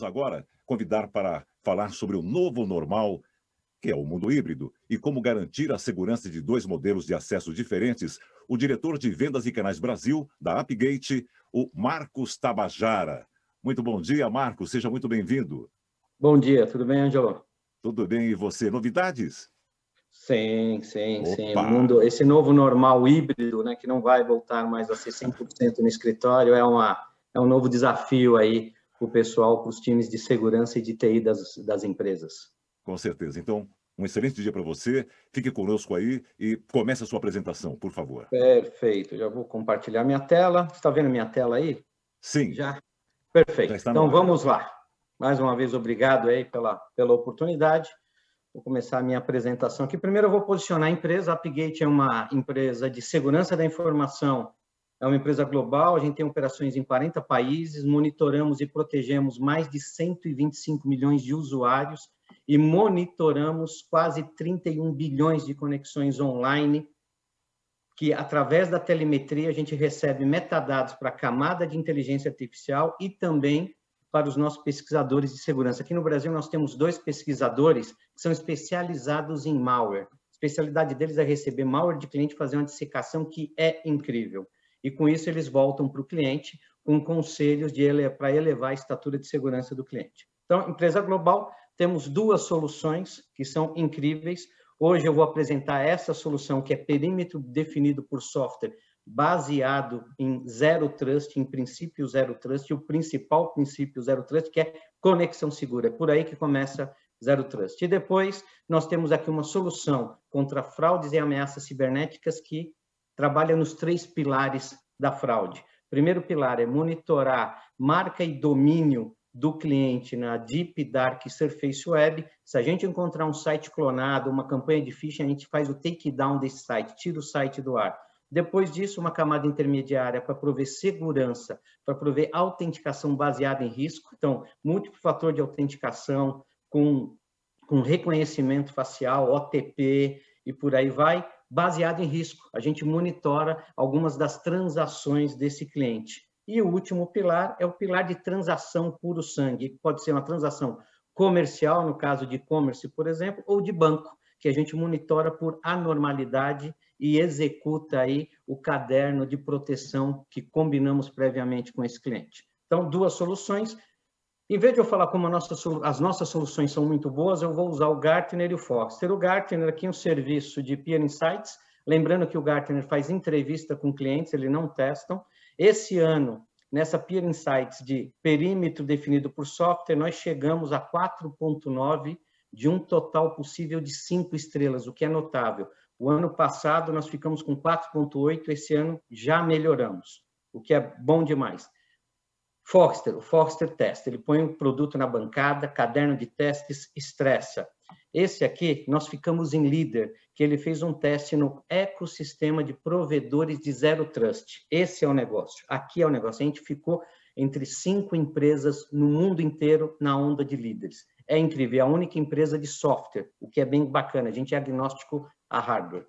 vamos agora convidar para falar sobre o novo normal, que é o mundo híbrido, e como garantir a segurança de dois modelos de acesso diferentes, o diretor de Vendas e Canais Brasil, da Apgate, o Marcos Tabajara. Muito bom dia, Marcos, seja muito bem-vindo. Bom dia, tudo bem, Ângelo? Tudo bem, e você? Novidades? Sim. O Opa! mundo, esse novo normal híbrido, né, que não vai voltar mais a ser 100% no escritório, é um novo desafio aí para o pessoal, para os times de segurança e de TI das empresas. Com certeza. Então, um excelente dia para você. Fique conosco aí e comece a sua apresentação, por favor. Perfeito, já vou compartilhar minha tela. Você está vendo minha tela aí? Sim. Já? Já Perfeito. está no Então, ar. vamos lá. Mais uma vez, obrigado aí pela oportunidade. Vou começar a minha apresentação aqui. Primeiro, eu vou posicionar a empresa. A Apgate é uma empresa de segurança da informação. É uma empresa global. A gente tem operações em 40 países. Monitoramos e protegemos mais de 125 milhões de usuários e monitoramos quase 31 bilhões de conexões online, que através da telemetria a gente recebe metadados para a camada de inteligência artificial e também para os nossos pesquisadores de segurança. Aqui no Brasil, nós temos 2 pesquisadores que são especializados em malware. A especialidade deles é receber malware de cliente e fazer uma dissecação que é incrível. E, com isso, eles voltam para o cliente com conselhos para elevar a estatura de segurança do cliente. Então, empresa global, temos 2 soluções que são incríveis. Hoje eu vou apresentar essa solução, que é perímetro definido por software, baseado em Zero Trust, em princípio Zero Trust, e o principal princípio Zero Trust, que é conexão segura. É por aí que começa Zero Trust. E depois, nós temos aqui uma solução contra fraudes e ameaças cibernéticas que trabalha nos 3 pilares da fraude. O primeiro pilar é monitorar marca e domínio do cliente na Deep Dark Surface Web. Se a gente encontrar um site clonado, uma campanha de phishing, a gente faz o takedown desse site, tira o site do ar. Depois disso, uma camada intermediária para prover segurança, para prover autenticação baseada em risco. Então, múltiplo fator de autenticação com reconhecimento facial, OTP e por aí vai, baseado em risco. A gente monitora algumas das transações desse cliente. E o último pilar é o pilar de transação puro sangue, que pode ser uma transação comercial, no caso de e-commerce, por exemplo, ou de banco, que a gente monitora por anormalidade e executa aí o caderno de proteção que combinamos previamente com esse cliente. Então, 2 soluções. Em vez de eu falar como as nossas soluções são muito boas, eu vou usar o Gartner e o Forrester. O Gartner aqui é um serviço de Peer Insights. Lembrando que o Gartner faz entrevista com clientes, eles não testam. Esse ano, nessa Peer Insights de perímetro definido por software, nós chegamos a 4,9 de um total possível de 5 estrelas, o que é notável. O ano passado nós ficamos com 4,8, esse ano já melhoramos, o que é bom demais. Forrester, o Forrester Test, ele põe um produto na bancada, caderno de testes, estressa. Esse aqui, nós ficamos em líder, que ele fez um teste no ecossistema de provedores de Zero Trust. Esse é o negócio, aqui é o negócio. A gente ficou entre 5 empresas no mundo inteiro na onda de líderes. É incrível, é a única empresa de software, o que é bem bacana, a gente é agnóstico a hardware.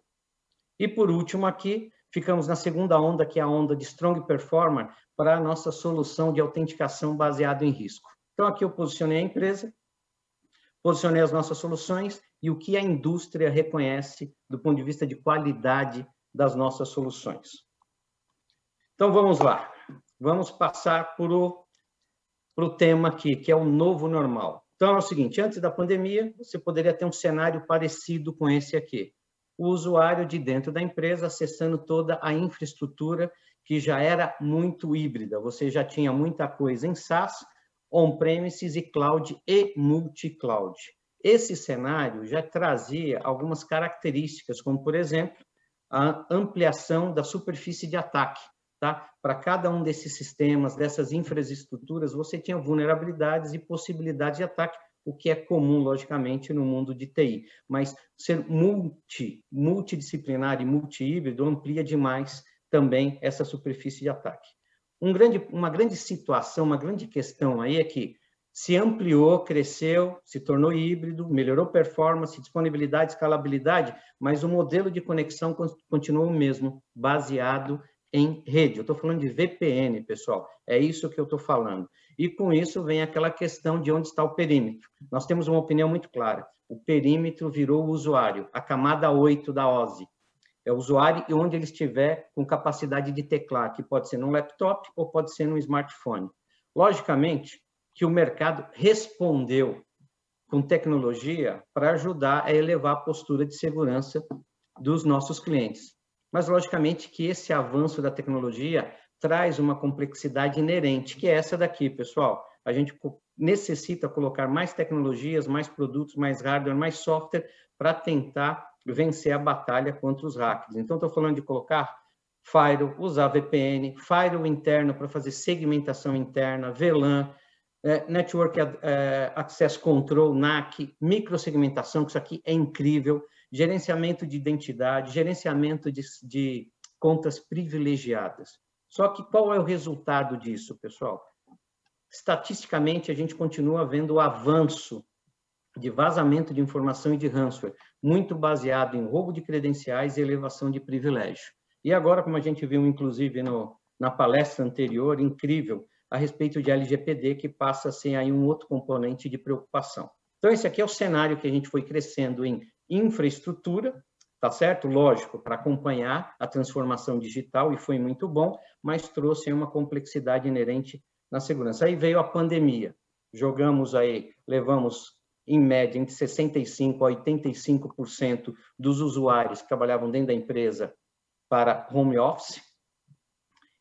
E por último aqui, ficamos na segunda onda, que é a onda de Strong Performer, para a nossa solução de autenticação baseada em risco. Então aqui eu posicionei a empresa, posicionei as nossas soluções e o que a indústria reconhece do ponto de vista de qualidade das nossas soluções. Então vamos lá, vamos passar para o tema aqui, que é o novo normal. Então é o seguinte, antes da pandemia, você poderia ter um cenário parecido com esse aqui. O usuário de dentro da empresa acessando toda a infraestrutura que já era muito híbrida. Você já tinha muita coisa em SaaS, on-premises e cloud e multi-cloud. Esse cenário já trazia algumas características, como, por exemplo, a ampliação da superfície de ataque. Tá? Para cada um desses sistemas, dessas infraestruturas, você tinha vulnerabilidades e possibilidades de ataque, o que é comum, logicamente, no mundo de TI. Mas ser multidisciplinar e multi-híbrido amplia demais também essa superfície de ataque. Uma grande situação, uma grande questão aí é que se ampliou, cresceu, se tornou híbrido, melhorou performance, disponibilidade, escalabilidade, mas o modelo de conexão continuou o mesmo, baseado em rede. Eu estou falando de VPN, pessoal. É isso que eu estou falando. E com isso vem aquela questão de onde está o perímetro. Nós temos uma opinião muito clara. O perímetro virou o usuário, a camada 8 da OSI. É o usuário e onde ele estiver com capacidade de teclar, que pode ser num laptop ou pode ser num smartphone. Logicamente que o mercado respondeu com tecnologia para ajudar a elevar a postura de segurança dos nossos clientes. Mas, logicamente, que esse avanço da tecnologia traz uma complexidade inerente, que é essa daqui, pessoal. A gente necessita colocar mais tecnologias, mais produtos, mais hardware, mais software para tentar vencer a batalha contra os hackers. Então, estou falando de colocar firewall, usar VPN, firewall interno para fazer segmentação interna, VLAN, Network Access Control, NAC, microsegmentação, que isso aqui é incrível, gerenciamento de identidade, gerenciamento de contas privilegiadas. Só que qual é o resultado disso, pessoal? Estatisticamente, a gente continua vendo o avanço de vazamento de informação e de ransomware, muito baseado em roubo de credenciais e elevação de privilégio. E agora, como a gente viu, inclusive, na palestra anterior, incrível, a respeito de LGPD, que passa a ser aí um outro componente de preocupação. Então, esse aqui é o cenário que a gente foi crescendo em infraestrutura, tá certo? Lógico, para acompanhar a transformação digital, e foi muito bom, mas trouxe uma complexidade inerente na segurança. Aí veio a pandemia. Jogamos aí, levamos, em média, entre 65% a 85% dos usuários que trabalhavam dentro da empresa para home office.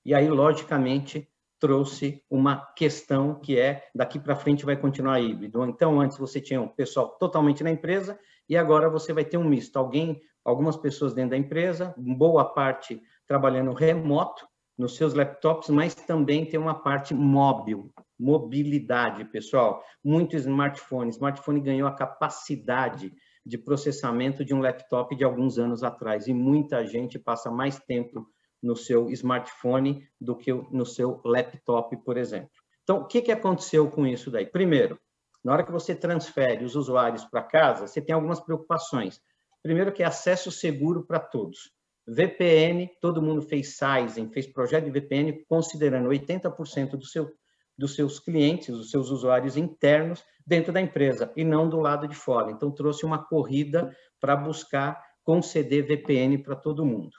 E aí, logicamente, trouxe uma questão que é, daqui para frente vai continuar híbrido. Então, antes você tinha um pessoal totalmente na empresa e agora você vai ter um misto. Algumas pessoas dentro da empresa, boa parte trabalhando remoto, nos seus laptops, mas também tem uma parte móvel, mobilidade, pessoal. Muito smartphone. Smartphone ganhou a capacidade de processamento de um laptop de alguns anos atrás e muita gente passa mais tempo no seu smartphone do que no seu laptop, por exemplo. Então, o que aconteceu com isso daí? Primeiro, na hora que você transfere os usuários para casa, você tem algumas preocupações. Primeiro que é acesso seguro para todos. VPN, todo mundo fez sizing, fez projeto de VPN, considerando 80% dos seus clientes, dos seus usuários internos dentro da empresa e não do lado de fora. Então, trouxe uma corrida para buscar conceder VPN para todo mundo.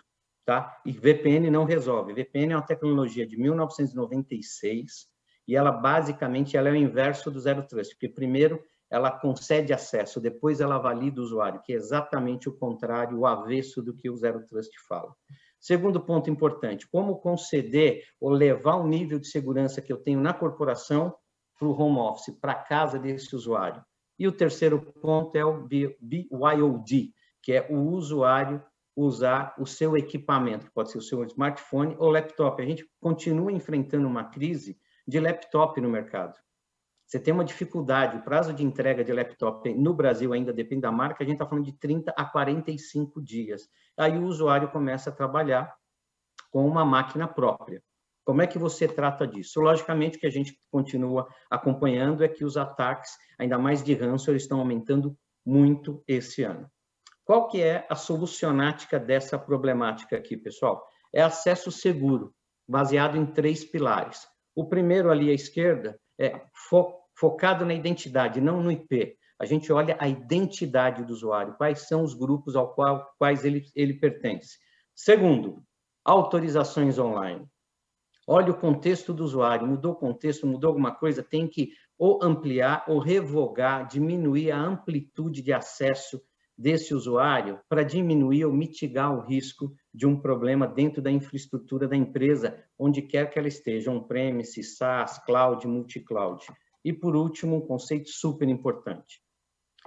Tá? E VPN não resolve. VPN é uma tecnologia de 1996 e ela basicamente ela é o inverso do Zero Trust, porque primeiro ela concede acesso, depois ela valida o usuário, que é exatamente o contrário, o avesso do que o Zero Trust fala. Segundo ponto importante, como conceder ou levar o nível de segurança que eu tenho na corporação para o home office, para a casa desse usuário. E o terceiro ponto é o BYOD, que é o usuário usar o seu equipamento, que pode ser o seu smartphone ou laptop. A gente continua enfrentando uma crise de laptop no mercado. Você tem uma dificuldade, o prazo de entrega de laptop no Brasil ainda depende da marca, a gente está falando de 30 a 45 dias. Aí o usuário começa a trabalhar com uma máquina própria. Como é que você trata disso? Logicamente, o que a gente continua acompanhando é que os ataques, ainda mais de ransomware, estão aumentando muito esse ano. Qual que é a solucionática dessa problemática aqui, pessoal? É acesso seguro, baseado em 3 pilares. O primeiro ali à esquerda é focado na identidade, não no IP. A gente olha a identidade do usuário, quais são os grupos aos quais ele pertence. Segundo, autorizações online. Olha o contexto do usuário, mudou o contexto, mudou alguma coisa, tem que ou ampliar ou revogar, diminuir a amplitude de acesso desse usuário para diminuir ou mitigar o risco de um problema dentro da infraestrutura da empresa, onde quer que ela esteja, on-premise, SaaS, cloud, multi-cloud. E, por último, um conceito super importante,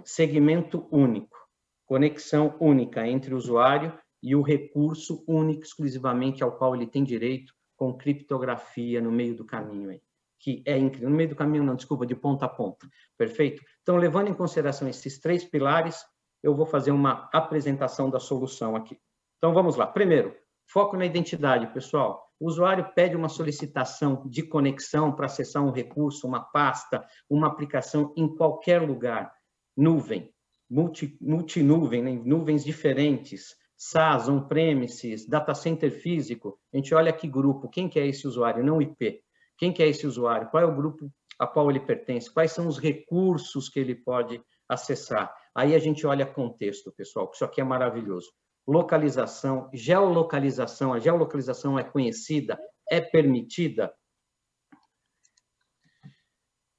segmento único, conexão única entre o usuário e o recurso único, exclusivamente ao qual ele tem direito, com criptografia no meio do caminho aí, que é incrível. No meio do caminho, não, desculpa, de ponta a ponta. Perfeito? Então, levando em consideração esses 3 pilares, eu vou fazer uma apresentação da solução aqui. Então, vamos lá. Primeiro, foco na identidade, pessoal. O usuário pede uma solicitação de conexão para acessar um recurso, uma pasta, uma aplicação em qualquer lugar. Nuvem, multinuvem, né? Nuvens diferentes, SaaS, on-premises, data center físico, a gente olha que grupo, quem que é esse usuário, não IP. Quem que é esse usuário? Qual é o grupo a qual ele pertence? Quais são os recursos que ele pode acessar? Aí a gente olha contexto, pessoal, que isso aqui é maravilhoso. Localização, geolocalização, a geolocalização é conhecida, é permitida.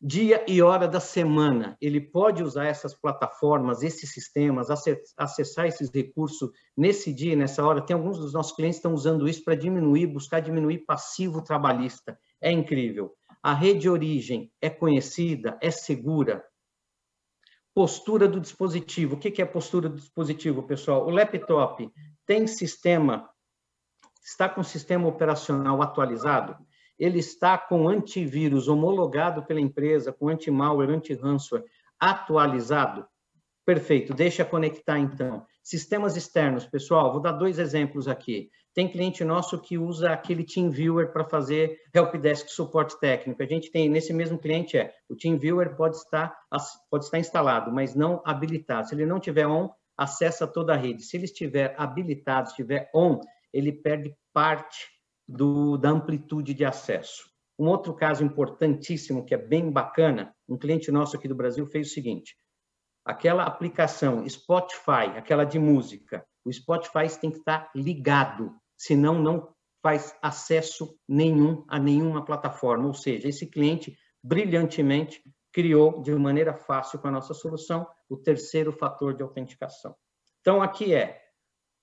Dia e hora da semana, ele pode usar essas plataformas, esses sistemas, acessar esses recursos nesse dia, nessa hora. Tem alguns dos nossos clientes que estão usando isso para buscar diminuir passivo trabalhista. É incrível. A rede de origem é conhecida, é segura. Postura do dispositivo. O que é postura do dispositivo, pessoal? O laptop tem sistema, está com o sistema operacional atualizado? Ele está com antivírus homologado pela empresa, com anti-malware, anti-ransomware atualizado? Perfeito, deixa conectar então. Sistemas externos, pessoal, vou dar 2 exemplos aqui. Tem cliente nosso que usa aquele TeamViewer para fazer helpdesk suporte técnico. A gente tem, nesse mesmo cliente, o TeamViewer pode estar instalado, mas não habilitado. Se ele não tiver on, acessa toda a rede. Se ele estiver habilitado, estiver on, ele perde parte da amplitude de acesso. Um outro caso importantíssimo, que é bem bacana, um cliente nosso aqui do Brasil fez o seguinte: aquela aplicação Spotify, aquela de música, o Spotify tem que estar ligado, senão não faz acesso nenhum a nenhuma plataforma. Ou seja, esse cliente brilhantemente criou de maneira fácil com a nossa solução o terceiro fator de autenticação. Então, aqui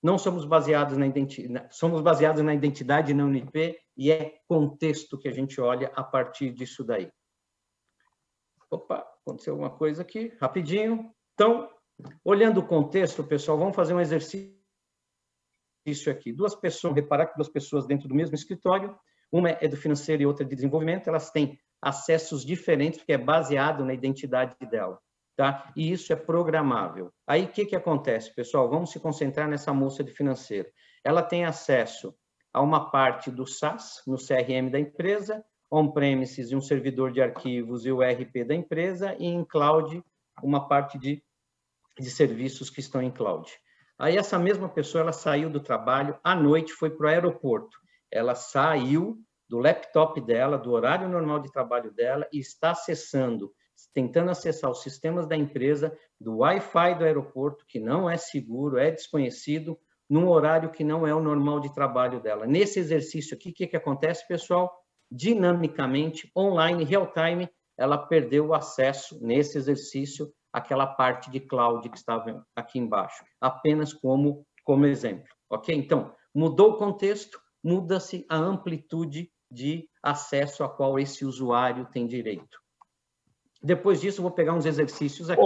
não somos baseados na identidade, somos baseados na identidade, não no IP, e é contexto que a gente olha a partir disso daí. Opa, aconteceu alguma coisa aqui, rapidinho. Então, olhando o contexto, pessoal, vamos fazer um exercício aqui. 2 pessoas, reparar que 2 pessoas dentro do mesmo escritório, uma é do financeiro e outra de desenvolvimento, elas têm acessos diferentes, porque é baseado na identidade dela. Tá? E isso é programável. Aí, o que acontece, pessoal? Vamos se concentrar nessa moça de financeiro. Ela tem acesso a uma parte do SaaS, no CRM da empresa, on-premises e um servidor de arquivos e o ERP da empresa, e em cloud, uma parte de serviços que estão em cloud. Aí, essa mesma pessoa, ela saiu do trabalho, à noite foi para o aeroporto. Ela saiu do laptop dela, do horário normal de trabalho dela, e está tentando acessar os sistemas da empresa, do Wi-Fi do aeroporto, que não é seguro, é desconhecido, num horário que não é o normal de trabalho dela. Nesse exercício aqui, o que acontece, pessoal? Dinamicamente, online, real-time, ela perdeu o acesso, nesse exercício, àquela parte de cloud que estava aqui embaixo, apenas como exemplo. Ok? Então, mudou o contexto, muda-se a amplitude de acesso a qual esse usuário tem direito. Depois disso, eu vou pegar uns exercícios aqui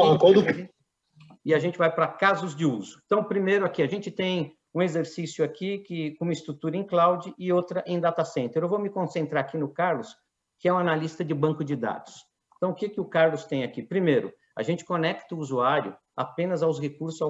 e a gente vai para casos de uso. Então, primeiro aqui, a gente tem um exercício aqui com uma estrutura em cloud e outra em data center. Eu vou me concentrar aqui no Carlos, que é um analista de banco de dados. Então, o que o Carlos tem aqui? Primeiro, a gente conecta o usuário apenas aos recursos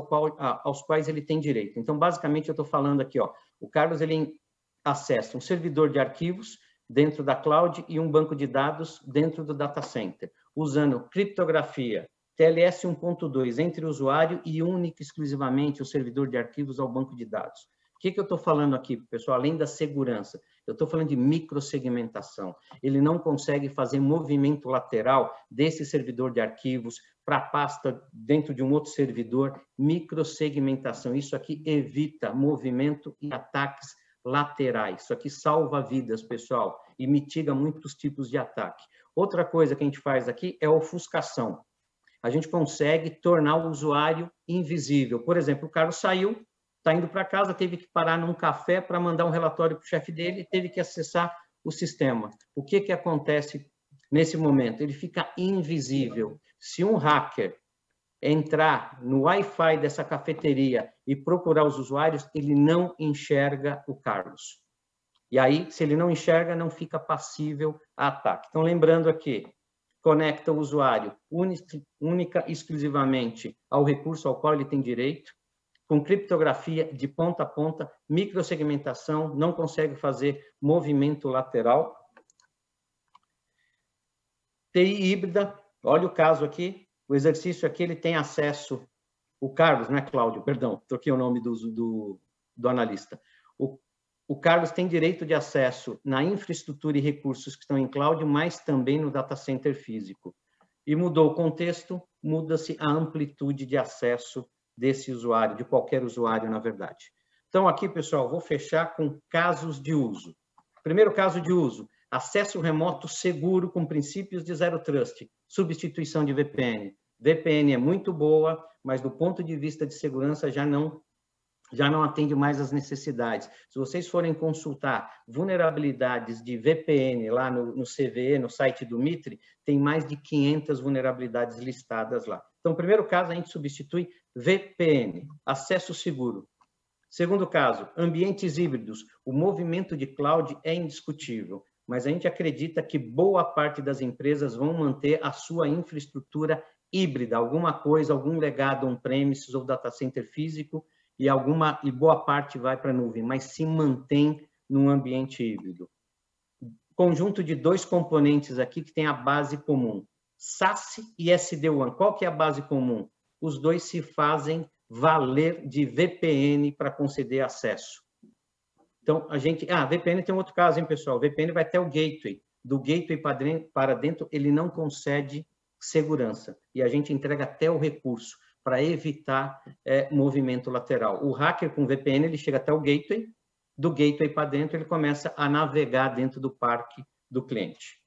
aos quais ele tem direito. Então, basicamente, eu estou falando aqui, o Carlos ele acessa um servidor de arquivos dentro da cloud e um banco de dados dentro do data center, usando criptografia, TLS 1.2 entre o usuário e única e exclusivamente o servidor de arquivos ao banco de dados. O que eu estou falando aqui, pessoal? Além da segurança, eu estou falando de microsegmentação. Ele não consegue fazer movimento lateral desse servidor de arquivos para a pasta dentro de um outro servidor, microsegmentação. Isso aqui evita movimento e ataques laterais. Isso aqui salva vidas, pessoal, e mitiga muitos tipos de ataque. Outra coisa que a gente faz aqui é ofuscação. A gente consegue tornar o usuário invisível. Por exemplo, o Carlos saiu, está indo para casa, teve que parar num café para mandar um relatório para o chefe dele, teve que acessar o sistema. O que acontece nesse momento? Ele fica invisível. Se um hacker entrar no Wi-Fi dessa cafeteria e procurar os usuários, ele não enxerga o Carlos. E aí, se ele não enxerga, não fica passível a ataque. Então, lembrando aqui, conecta o usuário única e exclusivamente ao recurso ao qual ele tem direito, com criptografia de ponta a ponta, microsegmentação, não consegue fazer movimento lateral. TI híbrida, olha o caso aqui, o exercício aqui, ele tem acesso, o Carlos, né, Cláudio, perdão, troquei o nome do do analista. O Carlos tem direito de acesso na infraestrutura e recursos que estão em cloud, mas também no data center físico. E mudou o contexto, muda-se a amplitude de acesso desse usuário, de qualquer usuário, na verdade. Então, aqui, pessoal, vou fechar com casos de uso. Primeiro caso de uso, acesso remoto seguro com princípios de Zero Trust, substituição de VPN. VPN é muito boa, mas do ponto de vista de segurança já não atende mais às necessidades. Se vocês forem consultar vulnerabilidades de VPN lá no CVE, no site do Mitre, tem mais de 500 vulnerabilidades listadas lá. Então, primeiro caso, a gente substitui VPN, acesso seguro. Segundo caso, ambientes híbridos. O movimento de cloud é indiscutível, mas a gente acredita que boa parte das empresas vão manter a sua infraestrutura híbrida, alguma coisa, algum legado on-premises ou data center físico, e boa parte vai para a nuvem, mas se mantém num ambiente híbrido. Conjunto de dois componentes aqui que tem a base comum, SASE e SD-WAN. Qual que é a base comum? Os dois se fazem valer de VPN para conceder acesso. Então, VPN tem um outro caso, hein, pessoal? VPN vai até o gateway. Do gateway para dentro, ele não concede segurança. E a gente entrega até o recurso para evitar movimento lateral. O hacker com VPN, ele chega até o gateway, do gateway para dentro, ele começa a navegar dentro do parque do cliente.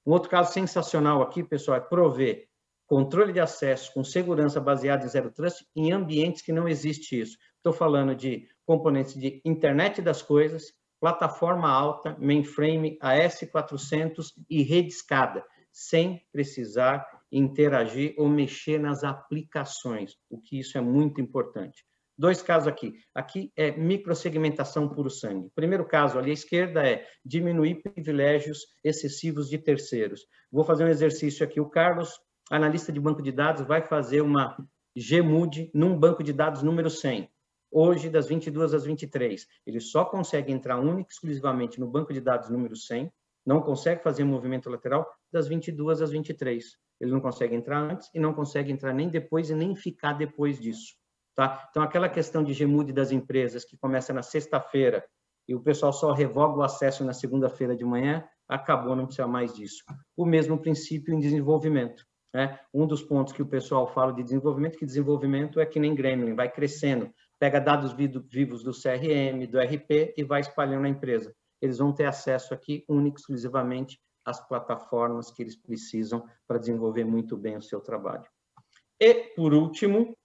Um outro caso sensacional aqui, pessoal, é prover controle de acesso com segurança baseada em Zero Trust em ambientes que não existe isso. Estou falando de componentes de internet das coisas, plataforma alta, mainframe, AS400 e rede escada, sem precisar interagir ou mexer nas aplicações, o que isso é muito importante. Dois casos aqui. Aqui é microsegmentação puro sangue. Primeiro caso ali à esquerda é diminuir privilégios excessivos de terceiros. Vou fazer um exercício aqui. O Carlos, analista de banco de dados, vai fazer uma Gmood num banco de dados número 100. Hoje, das 22 às 23. Ele só consegue entrar única e exclusivamente no banco de dados número 100, não consegue fazer movimento lateral das 22 às 23. Ele não consegue entrar antes e não consegue entrar nem depois e nem ficar depois disso. Tá? Então, aquela questão de Gmood das empresas que começa na sexta-feira e o pessoal só revoga o acesso na segunda-feira de manhã, acabou, não precisa mais disso. O mesmo princípio em desenvolvimento. Né? Um dos pontos que o pessoal fala de desenvolvimento, que desenvolvimento é que nem Gremlin, vai crescendo, pega dados vivos do CRM, do RP e vai espalhando na empresa. Eles vão ter acesso aqui, único e exclusivamente, às plataformas que eles precisam para desenvolver muito bem o seu trabalho. E, por último,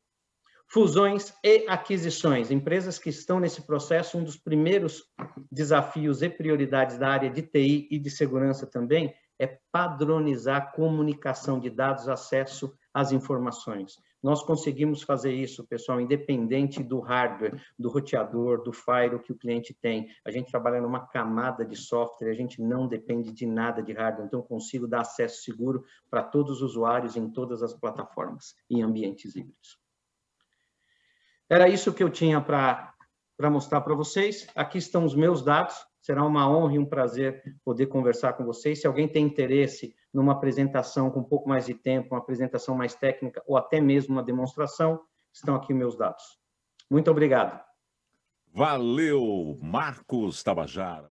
fusões e aquisições. Empresas que estão nesse processo, um dos primeiros desafios e prioridades da área de TI e de segurança também é padronizar a comunicação de dados, acesso às informações. Nós conseguimos fazer isso, pessoal, independente do hardware, do roteador, do firewall que o cliente tem. A gente trabalha numa camada de software, a gente não depende de nada de hardware, então eu consigo dar acesso seguro para todos os usuários em todas as plataformas, em ambientes híbridos. Era isso que eu tinha para mostrar para vocês. Aqui estão os meus dados. Será uma honra e um prazer poder conversar com vocês. Se alguém tem interesse numa apresentação com um pouco mais de tempo, uma apresentação mais técnica ou até mesmo uma demonstração, estão aqui meus dados. Muito obrigado. Valeu, Marcos Tabajara.